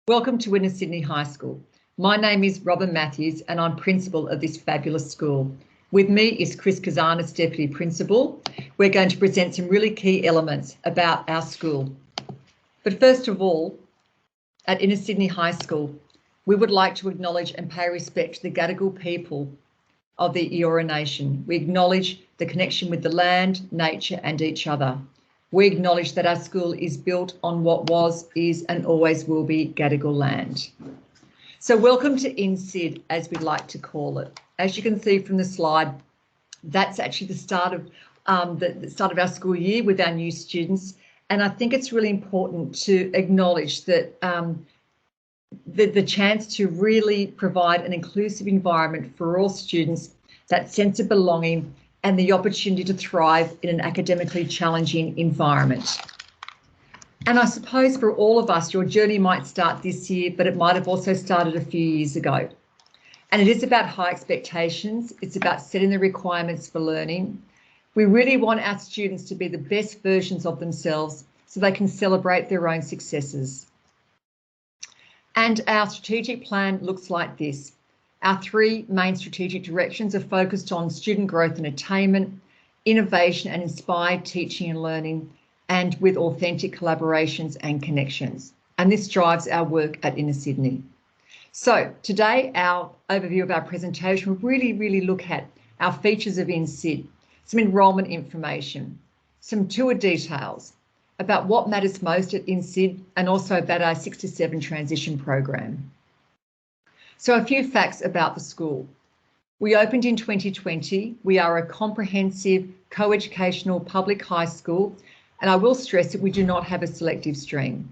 Welcome to Inner Sydney High School. My name is Robin Matthews and I'm principal of this fabulous school. With me is Chris Kazanis, Deputy Principal. We're going to present some really key elements about our school. But first of all, at Inner Sydney High School, we would like to acknowledge and pay respect to the Gadigal people of the Eora Nation. We acknowledge the connection with the land, nature and each other. We acknowledge that our school is built on what was, is and always will be Gadigal land. So welcome to INSID, as we like to call it. As you can see from the slide, that's actually the start of our school year with our new students. And I think it's really important to acknowledge that the chance to really provide an inclusive environment for all students, that sense of belonging, and the opportunity to thrive in an academically challenging environment. And I suppose for all of us, your journey might start this year, but it might have also started a few years ago. And it is about high expectations. It's about setting the requirements for learning. We really want our students to be the best versions of themselves so they can celebrate their own successes. And our strategic plan looks like this. Our three main strategic directions are focused on student growth and attainment, innovation and inspired teaching and learning, and with authentic collaborations and connections. And this drives our work at Inner Sydney. So today, our overview of our presentation will really look at our features of INSID, some enrolment information, some tour details about what matters most at INSID, and also about our 6 to 7 transition program. So a few facts about the school. We opened in 2020. We are a comprehensive co-educational public high school, and I will stress that we do not have a selective stream.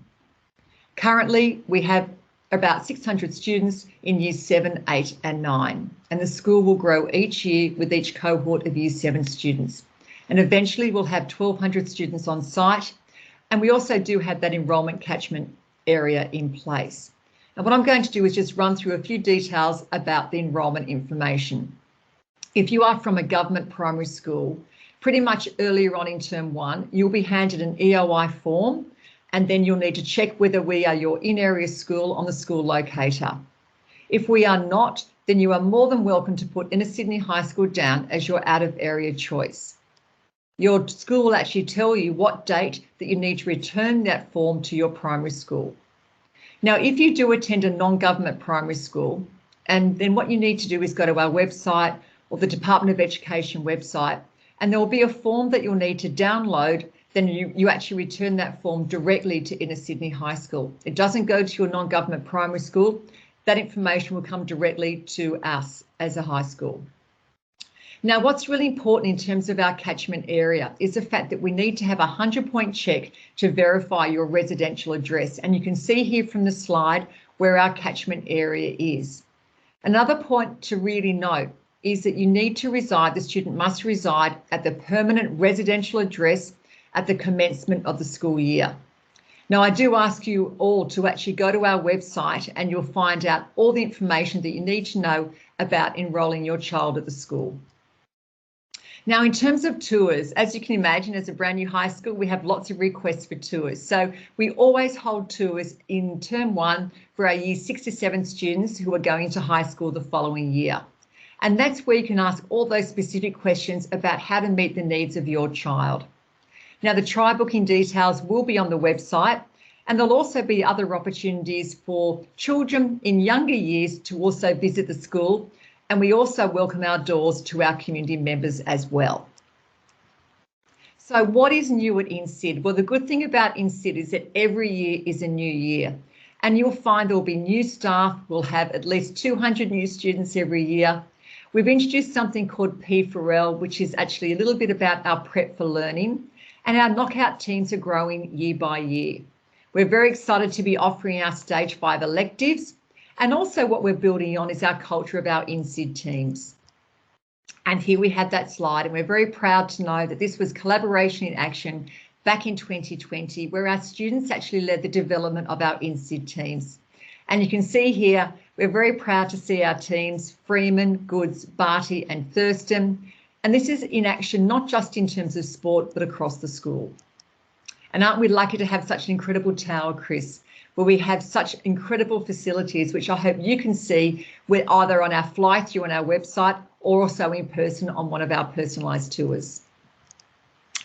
Currently, we have about 600 students in years 7, 8 and 9, and the school will grow each year with each cohort of year 7 students. And eventually we'll have 1,200 students on site, and we also do have that enrolment catchment area in place. And what I'm going to do is just run through a few details about the enrolment information. If you are from a government primary school, pretty much earlier on in term 1, you'll be handed an EOI form, and then you'll need to check whether we are your in-area school on the school locator. If we are not, then you are more than welcome to put Inner Sydney High School down as your out-of-area choice. Your school will actually tell you what date that you need to return that form to your primary school. Now, if you do attend a non-government primary school, and then what you need to do is go to our website or the Department of Education website, and there will be a form that you'll need to download. Then you actually return that form directly to Inner Sydney High School. It doesn't go to your non-government primary school. That information will come directly to us as a high school. Now, what's really important in terms of our catchment area is the fact that we need to have a 100-point check to verify your residential address. And you can see here from the slide where our catchment area is. Another point to really note is that you need to reside, the student must reside at the permanent residential address at the commencement of the school year. Now, I do ask you all to actually go to our website and you'll find out all the information that you need to know about enrolling your child at the school. Now, in terms of tours, as you can imagine, as a brand new high school, we have lots of requests for tours. So we always hold tours in term 1 for our year 6 to 7 students who are going to high school the following year. And that's where you can ask all those specific questions about how to meet the needs of your child. Now, the try booking details will be on the website, and there'll also be other opportunities for children in younger years to also visit the school. And we also welcome our doors to our community members as well. So what is new at INSID? Well, the good thing about INSID is that every year is a new year. And you'll find there'll be new staff. We'll have at least 200 new students every year. We've introduced something called P4L, which is actually a little bit about our prep for learning. And our knockout teams are growing year by year. We're very excited to be offering our Stage 5 electives. And also what we're building on is our culture of our INSID teams. And here we have that slide, and we're very proud to know that this was collaboration in action back in 2020, where our students actually led the development of our INSID teams. And you can see here, we're very proud to see our teams, Freeman, Goods, Barty and Thurston. And this is in action, not just in terms of sport, but across the school. And aren't we lucky to have such an incredible tower, Chris? where we have such incredible facilities, which I hope you can see with either on our fly through on our website or also in person on one of our personalised tours.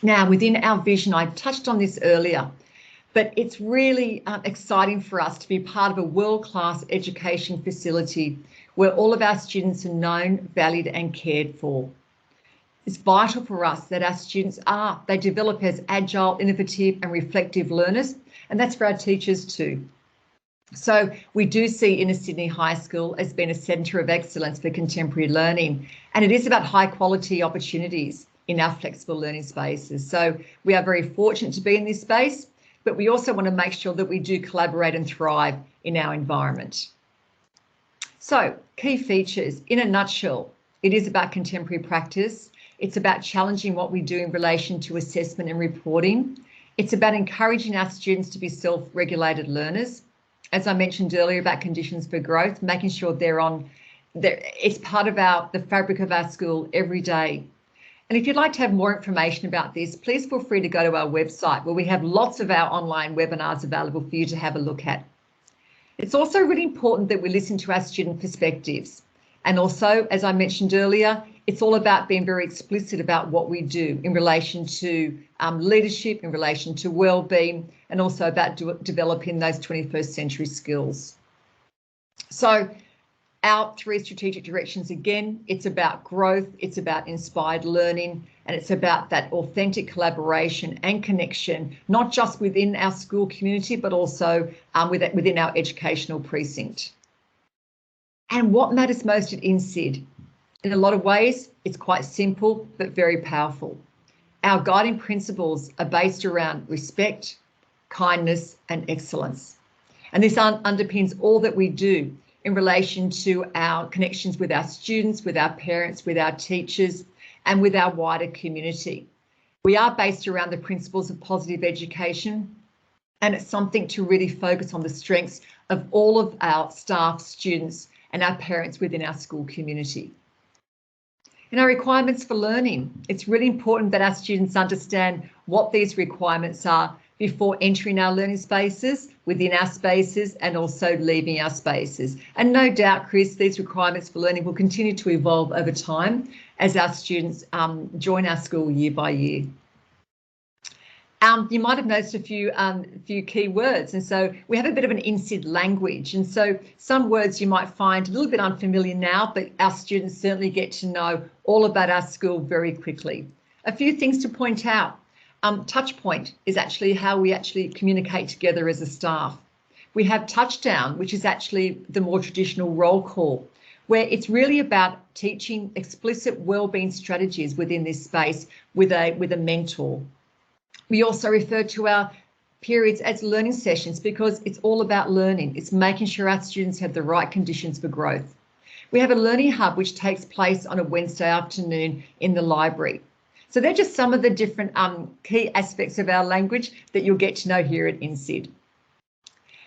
Now, within our vision, I touched on this earlier, but it's really exciting for us to be part of a world-class education facility where all of our students are known, valued and cared for. It's vital for us that our students they develop as agile, innovative and reflective learners, and that's for our teachers too. So we do see Inner Sydney High School as being a centre of excellence for contemporary learning, and it is about high quality opportunities in our flexible learning spaces. So we are very fortunate to be in this space, but we also want to make sure that we do collaborate and thrive in our environment. So key features, in a nutshell, it is about contemporary practice. It's about challenging what we do in relation to assessment and reporting. It's about encouraging our students to be self-regulated learners. As I mentioned earlier about conditions for growth, making sure it's part of the fabric of our school every day. And if you'd like to have more information about this, please feel free to go to our website where we have lots of our online webinars available for you to have a look at. It's also really important that we listen to our student perspectives. And also, as I mentioned earlier, it's all about being very explicit about what we do in relation to leadership, in relation to wellbeing, and also about developing those 21st century skills. So our 3 strategic directions, again, it's about growth, it's about inspired learning, and it's about that authentic collaboration and connection, not just within our school community, but also within our educational precinct. And what matters most at INSID? In a lot of ways, it's quite simple, but very powerful. Our guiding principles are based around respect, kindness, and excellence. And this underpins all that we do in relation to our connections with our students, with our parents, with our teachers, and with our wider community. We are based around the principles of positive education, and it's something to really focus on the strengths of all of our staff, students, and our parents within our school community. In our requirements for learning, it's really important that our students understand what these requirements are before entering our learning spaces, within our spaces, and also leaving our spaces. And no doubt, Chris, these requirements for learning will continue to evolve over time as our students join our school year by year. You might have noticed a few key words, and so we have a bit of an INSID language, and so some words you might find a little bit unfamiliar now, but our students certainly get to know all about our school very quickly. A few things to point out. Touch point is actually how we actually communicate together as a staff. We have touchdown, which is actually the more traditional roll call, where it's really about teaching explicit wellbeing strategies within this space with a mentor. We also refer to our periods as learning sessions because it's all about learning. It's making sure our students have the right conditions for growth. We have a learning hub which takes place on a Wednesday afternoon in the library. So they're just some of the different key aspects of our language that you'll get to know here at INSID.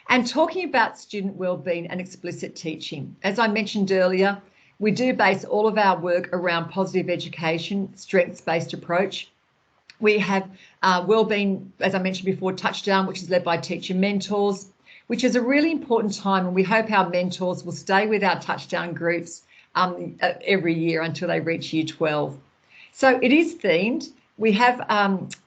And talking about student wellbeing and explicit teaching, as I mentioned earlier, we do base all of our work around positive education, strengths-based approach. We have wellbeing, as I mentioned before, touchdown, which is led by teacher mentors, which is a really important time, and we hope our mentors will stay with our touchdown groups every year until they reach year 12. So it is themed. We have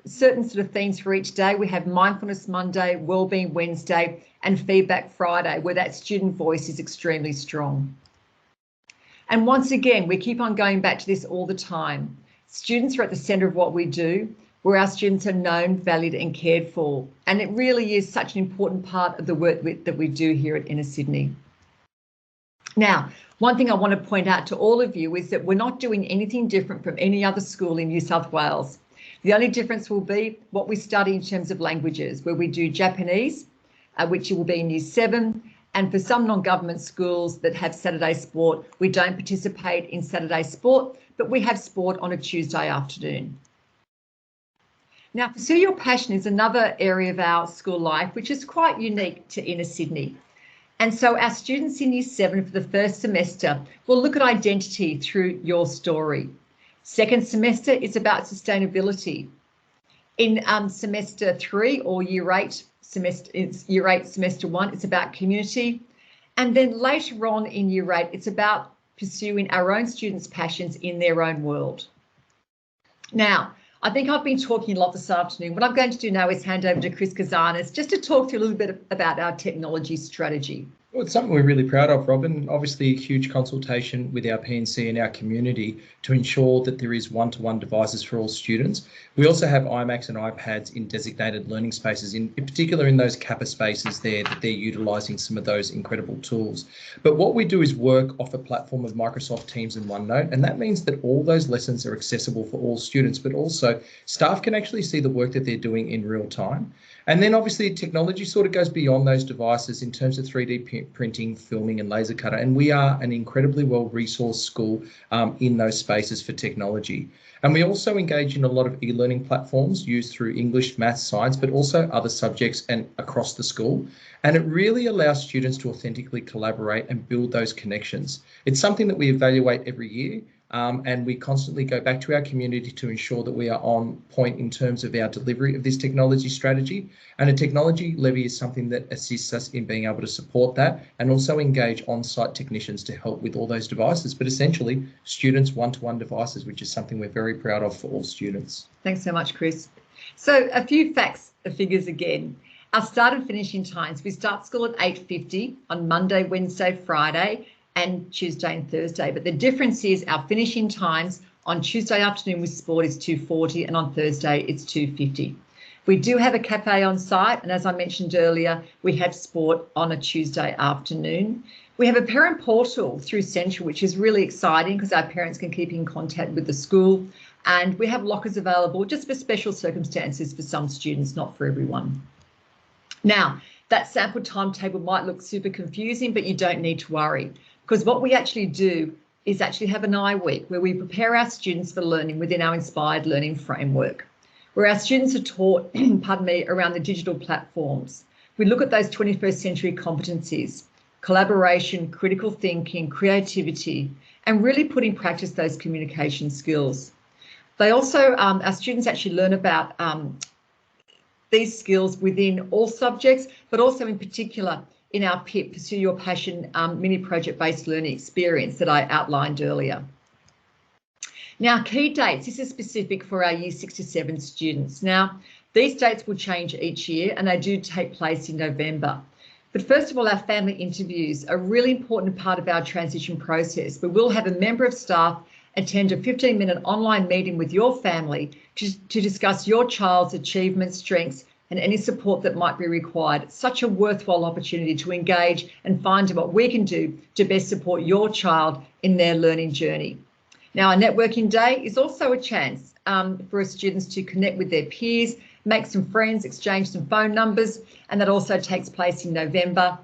certain sort of themes for each day. We have Mindfulness Monday, Wellbeing Wednesday, and Feedback Friday, where that student voice is extremely strong. And once again, we keep on going back to this all the time. Students are at the centre of what we do, where our students are known, valued and cared for. And it really is such an important part of the work that we do here at Inner Sydney. Now, one thing I want to point out to all of you is that we're not doing anything different from any other school in New South Wales. The only difference will be what we study in terms of languages, where we do Japanese, which will be in Year 7, and for some non-government schools that have Saturday sport, we don't participate in Saturday sport, but we have sport on a Tuesday afternoon. Now, Pursue Your Passion is another area of our school life, which is quite unique to Inner Sydney. And so our students in Year 7 for the first semester will look at identity through your story. Second semester is about sustainability. In semester 3 or year 8 semester 1, it's about community. And then later on in year 8, it's about pursuing our own students' passions in their own world. Now, I think I've been talking a lot this afternoon. What I'm going to do now is hand over to Chris Kazanis just to talk through a little bit about our technology strategy. Well, it's something we're really proud of, Robin. Obviously, a huge consultation with our P&C and our community to ensure that there is one-to-one devices for all students. We also have iMacs and iPads in designated learning spaces, in particular in those Kappa spaces there, that they're utilising some of those incredible tools. But what we do is work off a platform of Microsoft Teams and OneNote, and that means that all those lessons are accessible for all students, but also staff can actually see the work that they're doing in real time. And then obviously technology sort of goes beyond those devices in terms of 3D printing, filming and laser cutter. And we are an incredibly well-resourced school in those spaces for technology. And we also engage in a lot of e-learning platforms used through English, maths, science, but also other subjects and across the school. And it really allows students to authentically collaborate and build those connections. It's something that we evaluate every year. And we constantly go back to our community to ensure that we are on point in terms of our delivery of this technology strategy. And a technology levy is something that assists us in being able to support that and also engage on-site technicians to help with all those devices, but essentially students one-to-one devices, which is something we're very proud of for all students. Thanks so much, Chris. So a few facts and figures again. Our start and finishing times, we start school at 8:50 on Monday, Wednesday, Friday, and Tuesday and Thursday. But the difference is our finishing times on Tuesday afternoon with sport is 2:40 and on Thursday it's 2:50. We do have a cafe on site, and as I mentioned earlier, we have sport on a Tuesday afternoon. We have a parent portal through Central, which is really exciting because our parents can keep in contact with the school, and we have lockers available just for special circumstances for some students, not for everyone. Now, that sample timetable might look super confusing, but you don't need to worry, because what we actually do is actually have an I week where we prepare our students for learning within our inspired learning framework, where our students are taught, around the digital platforms. We look at those 21st century competencies, collaboration, critical thinking, creativity, and really put in practice those communication skills. They also, our students actually learn about these skills within all subjects, but also in particular in our PIP, Pursue Your Passion mini project-based learning experience that I outlined earlier. Now, key dates, this is specific for our Year 6 to 7 students. Now, these dates will change each year and they do take place in November. But first of all, our family interviews are a really important part of our transition process. We will have a member of staff attend a 15-minute online meeting with your family to discuss your child's achievements, strengths, and any support that might be required. It's such a worthwhile opportunity to engage and find out what we can do to best support your child in their learning journey. Now, a networking day is also a chance for students to connect with their peers, make some friends, exchange some phone numbers, and that also takes place in November.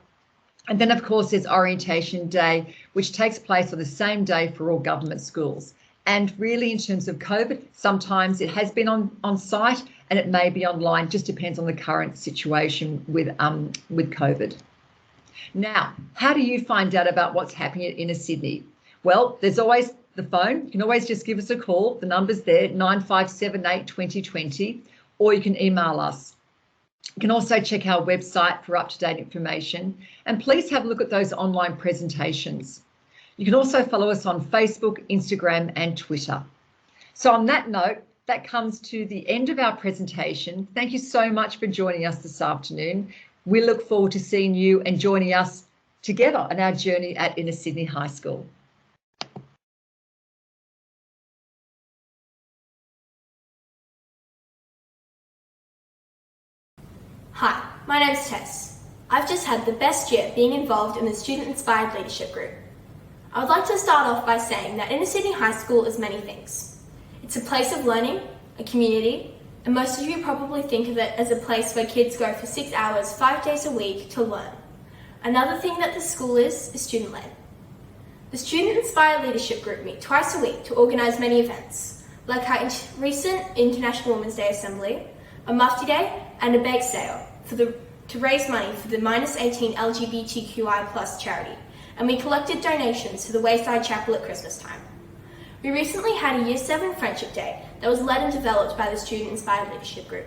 And then, of course, there's Orientation Day, which takes place on the same day for all government schools. And really, in terms of COVID, sometimes it has been on site and it may be online, just depends on the current situation with COVID. Now, how do you find out about what's happening at Inner Sydney? Well, there's always the phone. You can always just give us a call. The number's there, 9578 2020, or you can email us. You can also check our website for up-to-date information, and please have a look at those online presentations. You can also follow us on Facebook, Instagram and Twitter. So on that note, that comes to the end of our presentation. Thank you so much for joining us this afternoon. We look forward to seeing you and joining us together on our journey at Inner Sydney High School. Hi, my name's Tess. I've just had the best year being involved in the Student Inspired Leadership Group. I would like to start off by saying that Inner Sydney High School is many things. It's a place of learning, a community, and most of you probably think of it as a place where kids go for 6 hours, 5 days a week to learn. Another thing that the school is student-led. The Student Inspired Leadership Group meet twice a week to organise many events, like our recent International Women's Day Assembly, a Mufti Day, and a bake sale to raise money for the -18 LGBTQI+ charity, and we collected donations for the Wayside Chapel at Christmas time. We recently had a Year 7 Friendship Day that was led and developed by the Student Inspired Leadership Group.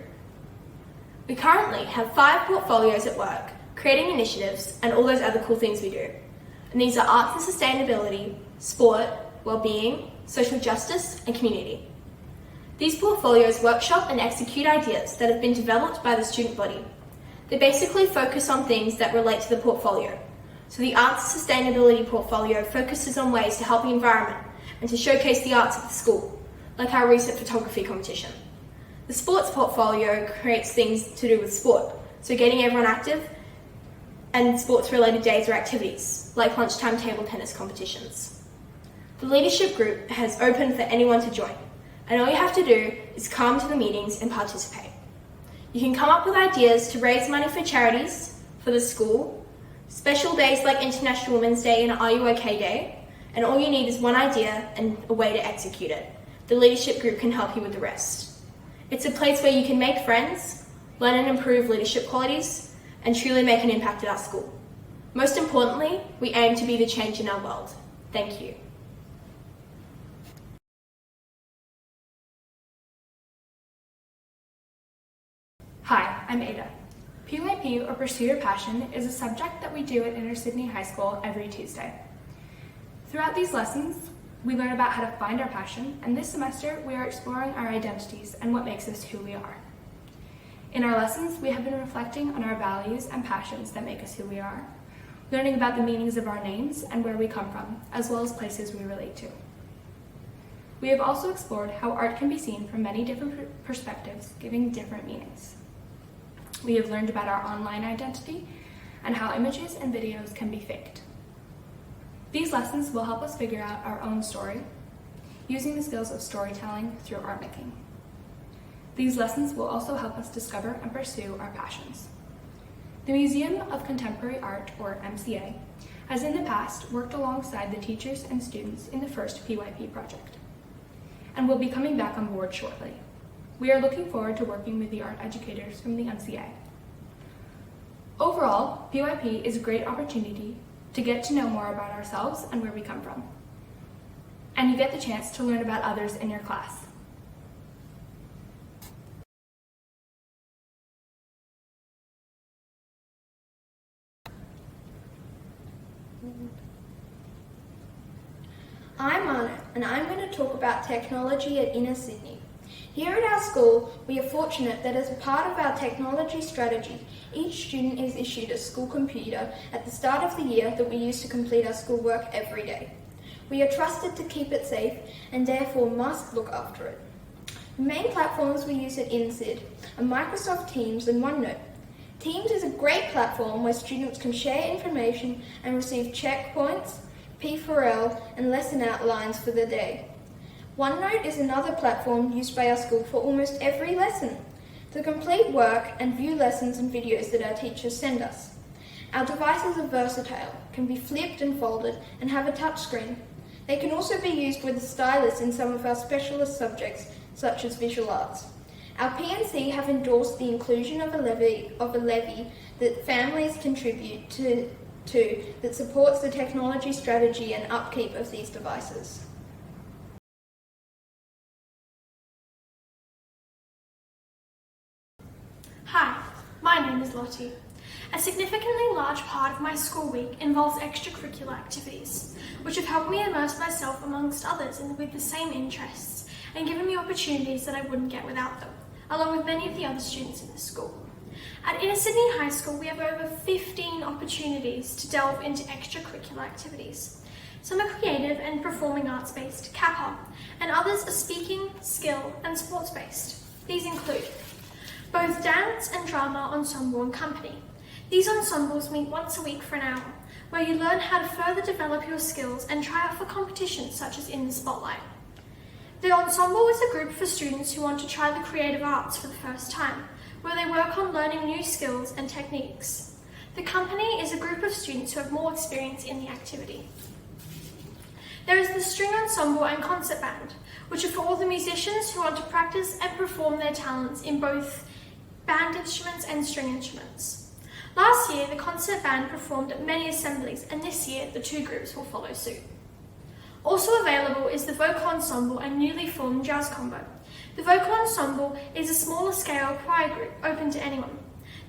We currently have 5 portfolios at work, creating initiatives and all those other cool things we do. And these are arts and sustainability, sport, well-being, social justice and community. These portfolios workshop and execute ideas that have been developed by the student body. They basically focus on things that relate to the portfolio. So the arts and sustainability portfolio focuses on ways to help the environment and to showcase the arts of the school, like our recent photography competition. The sports portfolio creates things to do with sport, so getting everyone active and sports-related days or activities, like lunchtime table tennis competitions. The leadership group has opened for anyone to join, and all you have to do is come to the meetings and participate. You can come up with ideas to raise money for charities, for the school, special days like International Women's Day and Are You OK Day, and all you need is one idea and a way to execute it. The leadership group can help you with the rest. It's a place where you can make friends, learn and improve leadership qualities, and truly make an impact at our school. Most importantly, we aim to be the change in our world. Thank you. Hi, I'm Ada. PYP, or Pursue Your Passion, is a subject that we do at Inner Sydney High School every Tuesday. Throughout these lessons, we learn about how to find our passion, and this semester we are exploring our identities and what makes us who we are. In our lessons, we have been reflecting on our values and passions that make us who we are, learning about the meanings of our names and where we come from, as well as places we relate to. We have also explored how art can be seen from many different perspectives, giving different meanings. We have learned about our online identity and how images and videos can be faked. These lessons will help us figure out our own story, using the skills of storytelling through art making. These lessons will also help us discover and pursue our passions. The Museum of Contemporary Art, or MCA, has in the past worked alongside the teachers and students in the first PYP project, and will be coming back on board shortly. We are looking forward to working with the art educators from the MCA. Overall, PYP is a great opportunity to get to know more about ourselves and where we come from. And you get the chance to learn about others in your class. I'm Anna, and I'm going to talk about technology at Inner Sydney. Here at our school, we are fortunate that as a part of our technology strategy, each student is issued a school computer at the start of the year that we use to complete our schoolwork every day. We are trusted to keep it safe and therefore must look after it. The main platforms we use at INSID are Microsoft Teams and OneNote. Teams is a great platform where students can share information and receive checkpoints, P4L and lesson outlines for the day. OneNote is another platform used by our school for almost every lesson, to complete work and view lessons and videos that our teachers send us. Our devices are versatile, can be flipped and folded and have a touchscreen. They can also be used with a stylus in some of our specialist subjects, such as visual arts. Our PNC have endorsed the inclusion of a levy that families contribute to that supports the technology strategy and upkeep of these devices. Hi, my name is Lottie. A significantly large part of my school week involves extracurricular activities, which have helped me immerse myself amongst others with the same interests and given me opportunities that I wouldn't get without them, along with many of the other students in the school. At Inner Sydney High School, we have over 15 opportunities to delve into extracurricular activities. Some are creative and performing arts-based, CAPA, and others are speaking, skill, and sports-based. These include both dance and drama ensemble and company. These ensembles meet once a week for an hour, where you learn how to further develop your skills and try out for competitions such as In the Spotlight. The ensemble is a group for students who want to try the creative arts for the first time, where they work on learning new skills and techniques. The company is a group of students who have more experience in the activity. There is the string ensemble and concert band, which are for all the musicians who want to practice and perform their talents in both band instruments and string instruments. Last year, the concert band performed at many assemblies, and this year, the two groups will follow suit. Also available is the vocal ensemble and newly formed jazz combo. The vocal ensemble is a smaller scale choir group open to anyone.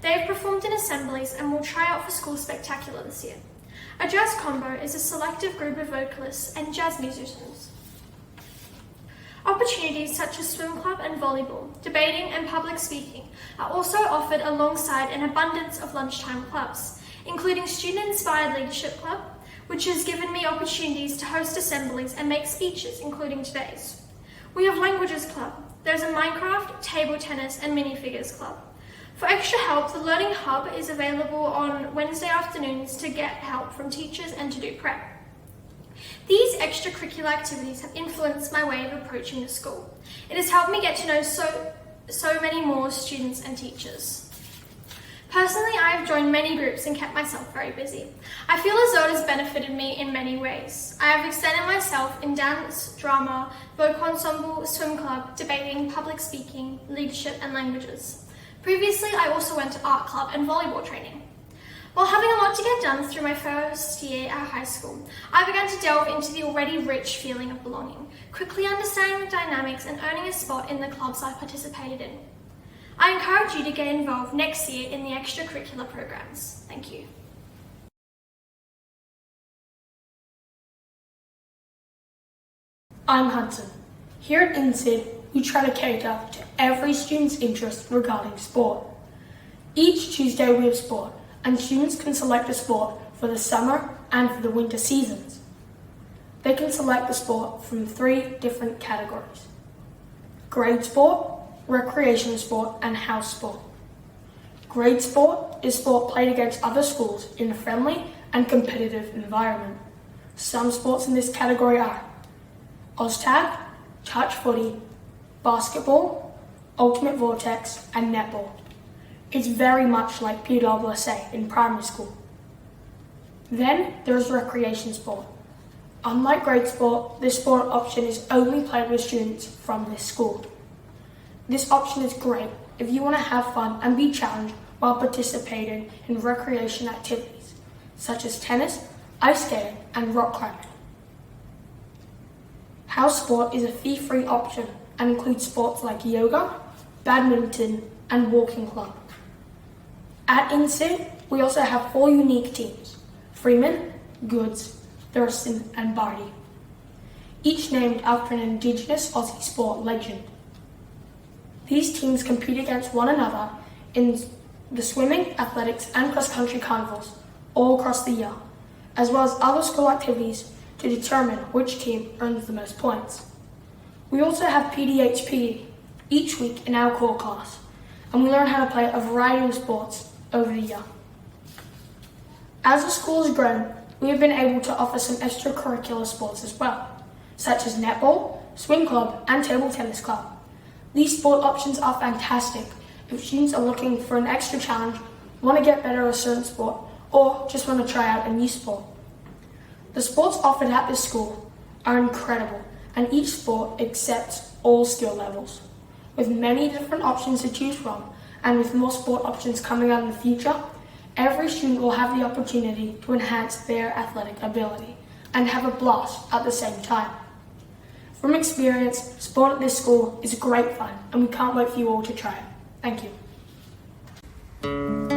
They have performed in assemblies and will try out for school spectacular this year. A jazz combo is a selective group of vocalists and jazz musicians. Opportunities such as swim club and volleyball, debating and public speaking are also offered alongside an abundance of lunchtime clubs, including Student-Inspired Leadership Club, which has given me opportunities to host assemblies and make speeches, including today's. We have Languages Club. There's a Minecraft, table tennis and minifigures club. For extra help, the Learning Hub is available on Wednesday afternoons to get help from teachers and to do prep. These extracurricular activities have influenced my way of approaching the school. It has helped me get to know so many more students and teachers. Personally, I have joined many groups and kept myself very busy. I feel as though it has benefited me in many ways. I have extended myself in dance, drama, vocal ensemble, swim club, debating, public speaking, leadership and languages. Previously, I also went to art club and volleyball training. While having a lot to get done through my first year at high school, I began to delve into the already rich feeling of belonging, quickly understanding the dynamics and earning a spot in the clubs I participated in. I encourage you to get involved next year in the extracurricular programs. Thank you. I'm Hudson. Here at INSID, we try to cater to every student's interest regarding sport. Each Tuesday we have sport, and students can select a sport for the summer and for the winter seasons. They can select the sport from 3 different categories: grade sport, recreation sport and house sport. Grade sport is sport played against other schools in a friendly and competitive environment. Some sports in this category are OzTag, touch footy, basketball, ultimate vortex and netball. It's very much like PWSA in primary school. Then there's recreation sport. Unlike grade sport, this sport option is only played with students from this school. This option is great if you want to have fun and be challenged while participating in recreation activities, such as tennis, ice skating, and rock climbing. House sport is a fee-free option and includes sports like yoga, badminton, and walking club. At INSID, we also have 4 unique teams: Freeman, Goods, Thurston, and Barty, each named after an Indigenous Aussie sport legend. These teams compete against one another in the swimming, athletics, and cross-country carnivals all across the year, as well as other school activities to determine which team earns the most points. We also have PDHPE each week in our core class, and we learn how to play a variety of sports over the year. As the school has grown, we have been able to offer some extracurricular sports as well, such as netball, swing club, and table tennis club. These sport options are fantastic if students are looking for an extra challenge, want to get better at a certain sport, or just want to try out a new sport. The sports offered at this school are incredible, and each sport accepts all skill levels. With many different options to choose from, and with more sport options coming out in the future, every student will have the opportunity to enhance their athletic ability and have a blast at the same time. From experience, sport at this school is great fun, and we can't wait for you all to try it. Thank you.